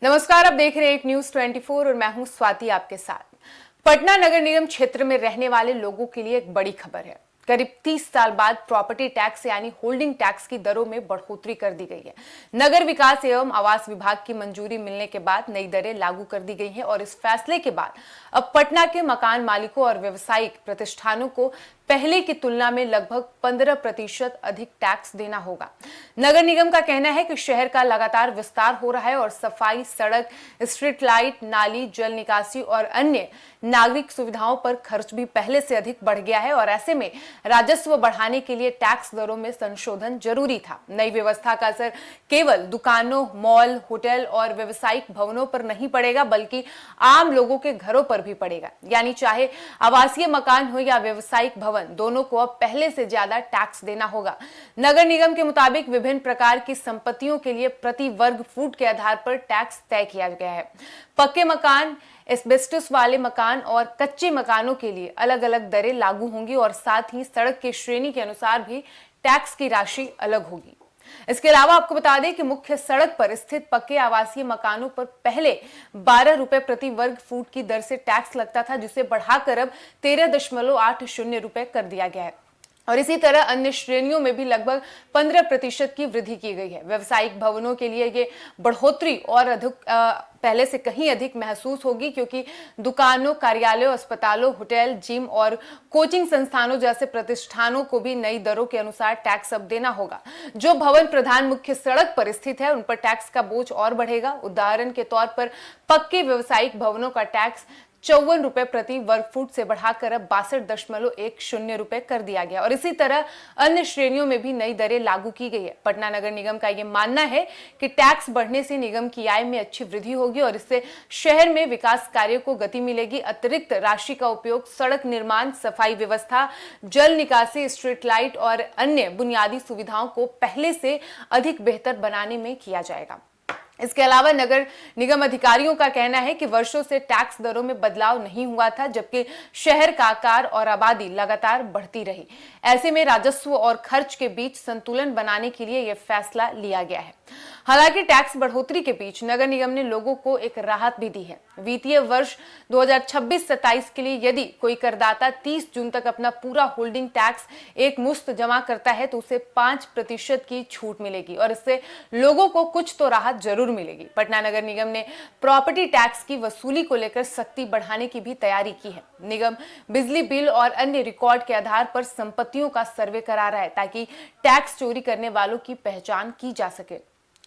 नमस्कार, आप देख रहे हैं एक न्यूज 24 और मैं हूं स्वाति आपके साथ। पटना नगर निगम क्षेत्र में रहने वाले लोगों के लिए एक बड़ी खबर है। करीब 30 साल बाद प्रॉपर्टी टैक्स यानी होल्डिंग टैक्स की दरों में बढ़ोतरी कर दी गई है। नगर विकास एवं आवास विभाग की मंजूरी मिलने के बाद नई दरें लागू कर दी गई हैं और इस फैसले के बाद अब पटना के मकान मालिकों और व्यवसायिक प्रतिष्ठानों को पहले की तुलना में लगभग 15% अधिक टैक्स देना होगा। नगर निगम का कहना है कि शहर का लगातार विस्तार हो रहा है और सफाई, सड़क, स्ट्रीट लाइट, नाली, जल निकासी और अन्य नागरिक सुविधाओं पर खर्च भी पहले से अधिक बढ़ गया है और ऐसे में राजस्व बढ़ाने के लिए टैक्स दरों में संशोधन जरूरी था। नई व्यवस्था का असर केवल दुकानों, मॉल, होटल और व्यवसायिक भवनों पर नहीं पड़ेगा बल्कि आम लोगों के घरों पर भी पड़ेगा। यानी चाहे आवासीय मकान हो या व्यवसायिक भवन, दोनों को अब पहले से ज्यादा टैक्स देना होगा। नगर निगम के मुताबिक विभिन्न प्रकार की संपत्तियों के लिए प्रति वर्ग फुट के आधार पर टैक्स तय किया गया है। पक्के मकान, एस्बेस्टस वाले मकान और कच्चे मकानों के लिए अलग अलग दरें लागू होंगी और साथ ही सड़क की श्रेणी के अनुसार भी टैक्स की राशि अलग होगी। इसके अलावा आपको बता दें कि मुख्य सड़क पर स्थित पक्के आवासीय मकानों पर पहले 12 रुपए प्रति वर्ग फुट की दर से टैक्स लगता था, जिसे बढ़ाकर अब 13.80 रुपए कर दिया गया है और इसी तरह अन्य श्रेणियों में भी लगभग 15% की वृद्धि की गई है। व्यवसायिक भवनों के लिए ये बढ़ोतरी और अधिक पहले से कहीं अधिक महसूस होगी क्योंकि दुकानों, कार्यालयों, अस्पतालों, होटल, जिम और कोचिंग संस्थानों जैसे प्रतिष्ठानों को भी नई दरों के अनुसार टैक्स अब देना होगा। जो भवन प्रधान मुख्य सड़क पर स्थित है उन पर टैक्स का बोझ और बढ़ेगा। उदाहरण के तौर पर पक्के व्यवसायिक भवनों का टैक्स 54 रुपए प्रति वर्ग फुट से बढ़ाकर अब 62.10 रुपए कर दिया गया और इसी तरह अन्य श्रेणियों में भी नई दरें लागू की गई है। पटना नगर निगम का यह मानना है कि टैक्स बढ़ने से निगम की आय में अच्छी वृद्धि होगी और इससे शहर में विकास कार्यों को गति मिलेगी। अतिरिक्त राशि का उपयोग सड़क निर्माण, सफाई व्यवस्था, जल निकासी, स्ट्रीट लाइट और अन्य बुनियादी सुविधाओं को पहले से अधिक बेहतर बनाने में किया जाएगा। इसके अलावा नगर निगम अधिकारियों का कहना है कि वर्षों से टैक्स दरों में बदलाव नहीं हुआ था, जबकि शहर का आकार और आबादी लगातार बढ़ती रही। ऐसे में राजस्व और खर्च के बीच संतुलन बनाने के लिए यह फैसला लिया गया है। हालांकि टैक्स बढ़ोतरी के बीच नगर निगम ने लोगों को एक राहत भी दी है। वित्तीय वर्ष 2026-27 के लिए यदि कोई करदाता 30 जून तक अपना पूरा होल्डिंग टैक्स एक मुश्त जमा करता है तो उसे 5% की छूट मिलेगी और इससे लोगों को कुछ तो राहत जरूर मिलेगी। पटना नगर निगम ने प्रॉपर्टी टैक्स की वसूली को लेकर सख्ती बढ़ाने की भी तैयारी की है। निगम बिजली बिल और अन्य रिकॉर्ड के आधार पर संपत्तियों का सर्वे करा रहा है ताकि टैक्स चोरी करने वालों की पहचान की जा सके।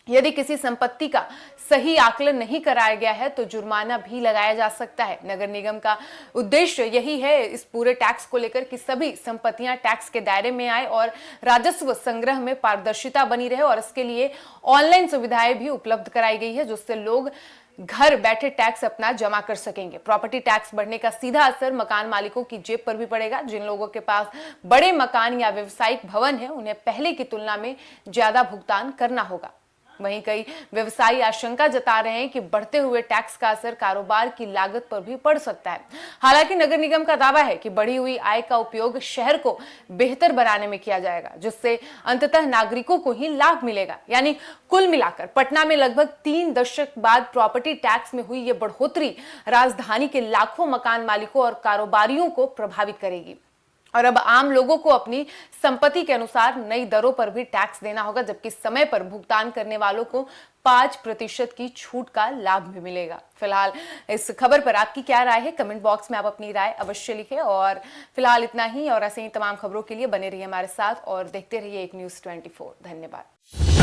यदि किसी संपत्ति का सही आकलन नहीं कराया गया है तो जुर्माना भी लगाया जा सकता है। नगर निगम का उद्देश्य यही है इस पूरे टैक्स को लेकर कि सभी संपत्तियां टैक्स के दायरे में आए और राजस्व संग्रह में पारदर्शिता बनी रहे और इसके लिए ऑनलाइन सुविधाएं भी उपलब्ध कराई गई है जिससे लोग घर बैठे टैक्स अपना जमा कर सकेंगे। प्रॉपर्टी टैक्स बढ़ने का सीधा असर मकान मालिकों की जेब पर भी पड़ेगा। जिन लोगों के पास बड़े मकान या व्यवसायिक भवन है उन्हें पहले की तुलना में ज्यादा भुगतान करना होगा। वहीं कई व्यवसायी आशंका जता रहे हैं कि बढ़ते हुए टैक्स का असर कारोबार की लागत पर भी पड़ सकता है। हालांकि नगर निगम का दावा है कि बढ़ी हुई आय का उपयोग शहर को बेहतर बनाने में किया जाएगा जिससे अंततः नागरिकों को ही लाभ मिलेगा। यानी कुल मिलाकर पटना में लगभग 3 दशक बाद प्रॉपर्टी टैक्स में हुई ये बढ़ोतरी राजधानी के लाखों मकान मालिकों और कारोबारियों को प्रभावित करेगी और अब आम लोगों को अपनी संपत्ति के अनुसार नई दरों पर भी टैक्स देना होगा, जबकि समय पर भुगतान करने वालों को 5% की छूट का लाभ भी मिलेगा। फिलहाल इस खबर पर आपकी क्या राय है? कमेंट बॉक्स में आप अपनी राय अवश्य लिखें और फिलहाल इतना ही और ऐसे ही तमाम खबरों के लिए बने रहिए हमारे साथ और देखते रहिए एक न्यूज़ 24। धन्यवाद।